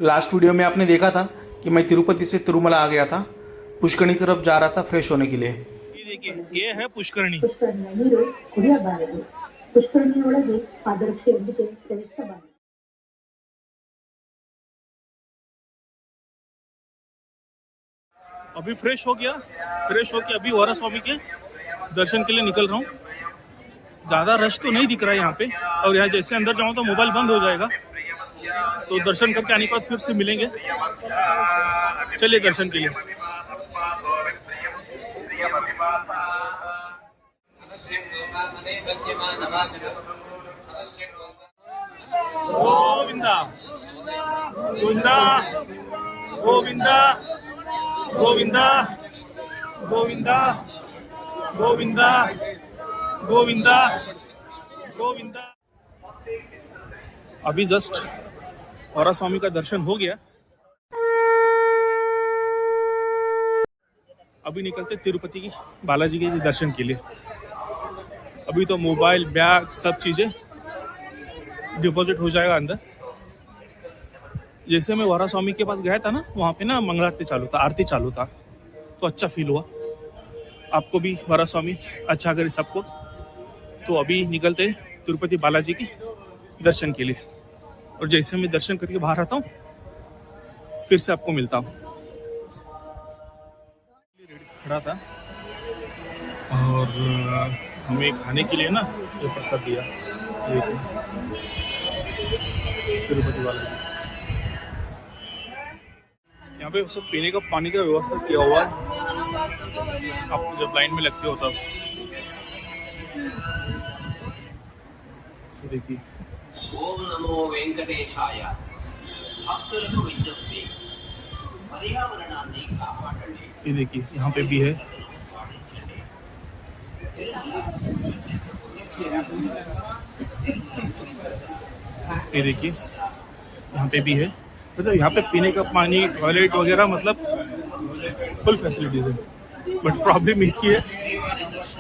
Last video में आपने देखा था कि मैं तिरुपति से तिरुमला आ गया था। पुष्करणी तरफ जा रहा था फ्रेश होने के लिए। ये देखिए, ये है पुष्करणी। ಪುಷ್ಕರಣಿಯ ನೀರು ಕುಡಿಯಬಾರದು. ಪುಷ್ಕರಣಿಯೊಳಗೆ ಪಾದರಕ್ಷೆಯೊಂದಿಗೆ ಪ್ರವೇಶಿಸಬಾರದು. अभी फ्रेश हो गया, फ्रेश होके अभी वरा स्वामी के दर्शन के लिए निकल रहा हूँ। ज़्यादा रश तो नहीं दिख रहा है यहाँ पे, और यहाँ जैसे अंदर जाऊँ तो मोबाइल बंद हो जाएगा, तो दर्शन करके आने के बाद फिर से मिलेंगे। चलिए दर्शन के लिए। गोविंदा गोविंदा गोविंदा गोविंदा गोविंदा गोविंदा गोविंदा गोविंदा। अभी जस्ट वरा स्वामी का दर्शन हो गया। अभी निकलते तिरुपति की बालाजी के दर्शन के लिए। अभी तो मोबाइल, बैग, सब चीज़ें डिपॉजिट हो जाएगा अंदर। जैसे मैं वरा स्वामी के पास गया था ना, वहाँ पे ना मंगलारती चालू था, आरती चालू था, तो अच्छा फील हुआ। आपको भी वरा स्वामी अच्छा करे सबको। तो अभी निकलते तिरुपति बालाजी की दर्शन के लिए, और जैसे मैं दर्शन करके बाहर आता हूँ फिर से आपको मिलता हूँ। खड़ा था और हमें खाने के लिए ना ये प्रसाद दिया, तिरुपति बालाजी। यहाँ पे सब पीने का पानी का व्यवस्था किया हुआ है, आप जब लाइन में लगते हो तब। देखिए, ओम नमो वेंकटेशाय भक्तुలకు విజ్ఞప్తి పర్యావరణాన్ని కాపాడండి। ये देखिए यहाँ पे भी है। ये देखिए यहाँ पे भी है, मतलब यहाँ पे पीने का पानी, टॉयलेट वगैरह, मतलब फुल फैसिलिटीज है। बट प्रॉब्लम एक ही है,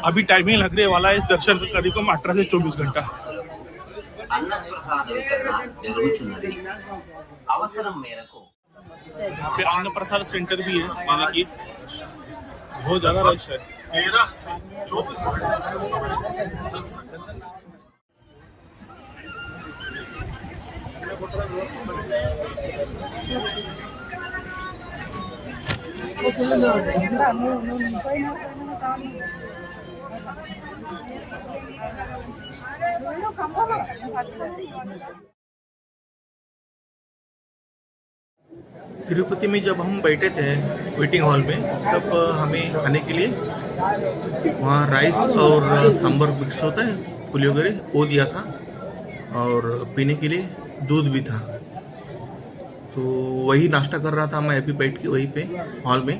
अभी टाइमिंग लगने वाला है दर्शन का करीब 18 से 24 घंटा। అన్నప్రసాద వితరణ జరుగుతున్నది। అవసరం మేరకు यहाँ पे अन्न प्रसाद सेंटर भी है। ये देखिए बहुत ज्यादा रश है। 13 से 24 घंटे का समय लग सकता है। तिरुपति में जब हम बैठे थे वेटिंग हॉल में, तब हमें खाने के लिए वहाँ राइस और सांभर मिक्स होता है, पुलियोगरे, वो दिया था, और पीने के लिए दूध भी था। तो वही नाश्ता कर रहा था मैं अभी बैठ के वहीं पे हॉल में।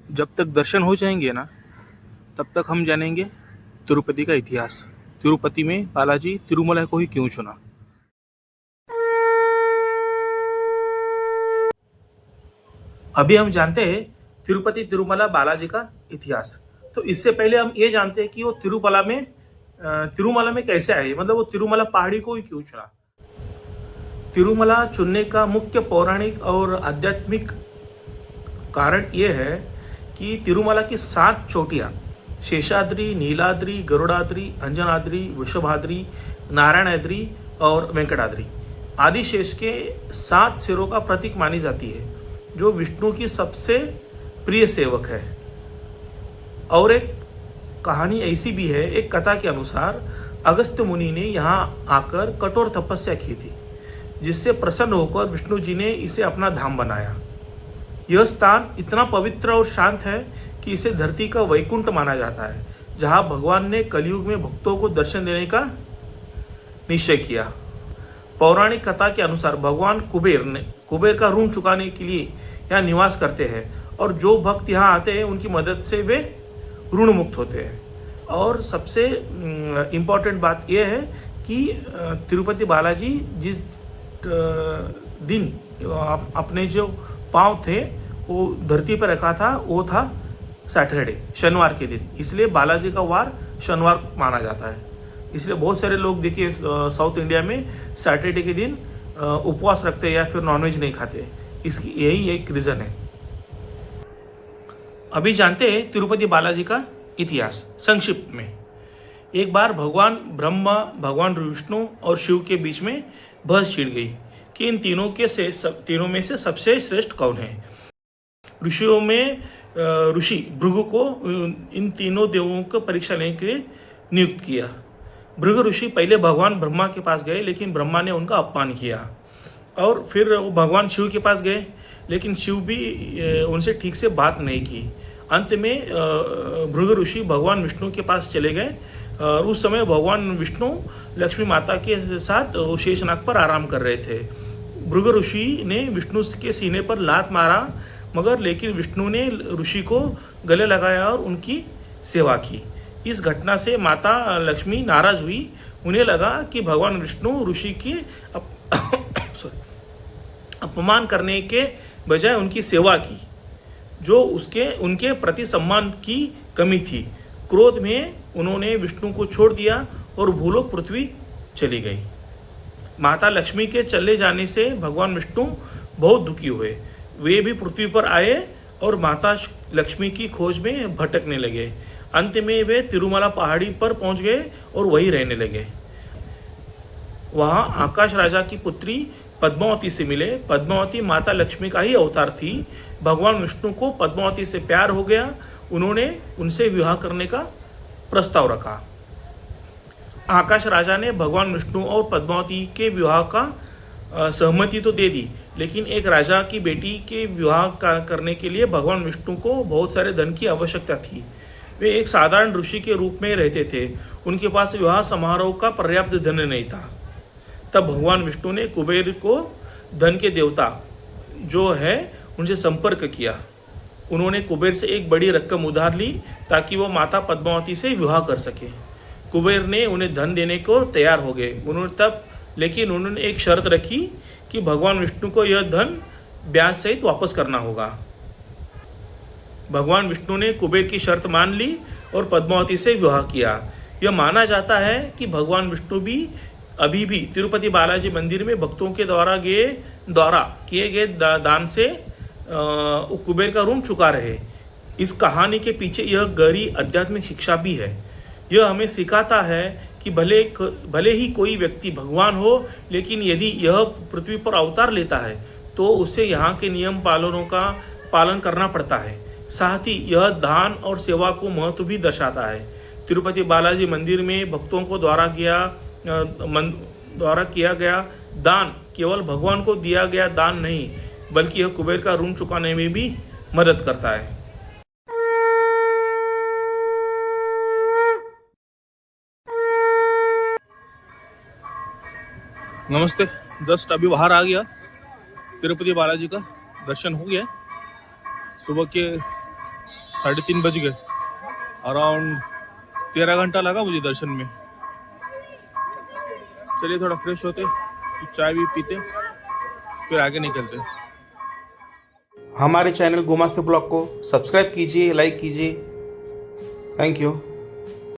जब तक दर्शन हो जाएंगे ना, तब तक हम जानेंगे तिरुपति का इतिहास। तिरुपति में बालाजी तिरुमला को ही क्यों चुना। अभी हम जानते हैं तिरुपति तिरुमला बालाजी का इतिहास। तो इससे पहले हम ये जानते हैं कि वो तिरुमला में कैसे आए, मतलब वो तिरुमला पहाड़ी को ही क्यों चुना। तिरुमला चुनने का मुख्य पौराणिक और आध्यात्मिक कारण ये है कि तिरुमला की 7 चोटियाँ, शेषाद्री, नीलाद्री, गरुड़ाद्री, अंजनाद्री, वृषभाद्री, नारायणाद्री और वेंकटाद्री आदि शेष के 7 सिरों का प्रतीक मानी जाती है, जो विष्णु की सबसे प्रिय सेवक है। और एक कहानी ऐसी भी है, एक कथा के अनुसार अगस्त्य मुनि ने यहाँ आकर कठोर तपस्या की थी, जिससे प्रसन्न होकर विष्णु जी ने इसे अपना धाम बनाया। यह स्थान इतना पवित्र और शांत है कि इसे धरती का वैकुंठ माना जाता है, जहाँ भगवान ने कलयुग में भक्तों को दर्शन देने का निश्चय किया। पौराणिक कथा के अनुसार भगवान कुबेर का ऋण चुकाने के लिए यहाँ निवास करते हैं और जो भक्त यहाँ आते हैं उनकी मदद से वे ऋण मुक्त होते हैं। और सबसे इम्पोर्टेंट बात यह है कि तिरुपति बालाजी जिस दिन अपने जो पांव थे वो धरती पर रखा था वो था सैटरडे, शनिवार के दिन, इसलिए बालाजी का वार शनिवार माना जाता है। इसलिए बहुत सारे लोग देखिए साउथ इंडिया में सैटरडे के दिन उपवास रखते हैं या फिर नॉनवेज नहीं खाते। इसकी यही एक रीज़न है। अभी जानते हैं तिरुपति बालाजी का इतिहास संक्षिप्त में। एक बार भगवान ब्रह्मा, भगवान विष्णु और शिव के बीच में बहस छिड़ गई कि इन तीनों में से सबसे श्रेष्ठ कौन है। ऋषियों में ऋषि भृगु को इन तीनों देवों को परीक्षा लेने के लिए नियुक्त किया। भृगु ऋषि पहले भगवान ब्रह्मा के पास गए, लेकिन ब्रह्मा ने उनका अपमान किया। और फिर वो भगवान शिव के पास गए, लेकिन शिव भी उनसे ठीक से बात नहीं की। अंत में भृगु ऋषि भगवान विष्णु के पास चले गए। उस समय भगवान विष्णु लक्ष्मी माता के साथ शेषनाग पर आराम कर रहे थे। भृगु ऋषि ने विष्णु के सीने पर लात मारा, लेकिन विष्णु ने ऋषि को गले लगाया और उनकी सेवा की। इस घटना से माता लक्ष्मी नाराज हुई। उन्हें लगा कि भगवान विष्णु ऋषि के अपमान करने के बजाय उनकी सेवा की, जो उनके प्रति सम्मान की कमी थी। क्रोध में उन्होंने विष्णु को छोड़ दिया और भूलोक पृथ्वी चली गई। माता लक्ष्मी के चले जाने से भगवान विष्णु बहुत दुखी हुए। वे भी पृथ्वी पर आए और माता लक्ष्मी की खोज में भटकने लगे। अंत में वे तिरुमला पहाड़ी पर पहुंच गए और वहीं रहने लगे। वहां आकाश राजा की पुत्री पद्मावती से मिले। पद्मावती माता लक्ष्मी का ही अवतार थी। भगवान विष्णु को पद्मावती से प्यार हो गया। उन्होंने उनसे विवाह करने का प्रस्ताव रखा। आकाश राजा ने भगवान विष्णु और पद्मावती के विवाह का सहमति तो दे दी, लेकिन एक राजा की बेटी के विवाह करने के लिए भगवान विष्णु को बहुत सारे धन की आवश्यकता थी। वे एक साधारण ऋषि के रूप में रहते थे। उनके पास विवाह समारोह का पर्याप्त धन नहीं था। तब भगवान विष्णु ने कुबेर को धन के देवता जो है उनसे संपर्क किया। उन्होंने कुबेर से एक बड़ी रकम उधार ली ताकि वो माता पद्मावती से विवाह कर सके। कुबेर ने उन्हें धन देने को तैयार हो गए। लेकिन उन्होंने एक शर्त रखी कि भगवान विष्णु को यह धन ब्याज सहित वापस करना होगा। भगवान विष्णु ने कुबेर की शर्त मान ली और पद्मावती से विवाह किया। यह माना जाता है कि भगवान विष्णु भी अभी भी तिरुपति बालाजी मंदिर में भक्तों के द्वारा किए गए दान से कुबेर का ऋण चुका रहे। इस कहानी के पीछे यह गहरी आध्यात्मिक शिक्षा भी है। यह हमें सिखाता है कि भले ही कोई व्यक्ति भगवान हो, लेकिन यदि यह पृथ्वी पर अवतार लेता है तो उसे यहाँ के नियम का पालन करना पड़ता है। साथ ही यह दान और सेवा को महत्व भी दर्शाता है। तिरुपति बालाजी मंदिर में भक्तों को द्वारा किया गया दान केवल भगवान को दिया गया दान नहीं, बल्कि यह कुबेर का ऋण चुकाने में भी मदद करता है। नमस्ते। जस्ट अभी बाहर आ गया। तिरुपति बालाजी का दर्शन हो गया। सुबह के 3:30 बज गए। अराउंड 13 घंटा लगा मुझे दर्शन में। चलिए थोड़ा फ्रेश होते, चाय भी पीते, फिर आगे निकलते। हमारे चैनल गुमास्ते ब्लॉग को सब्सक्राइब कीजिए, लाइक कीजिए। Thank you.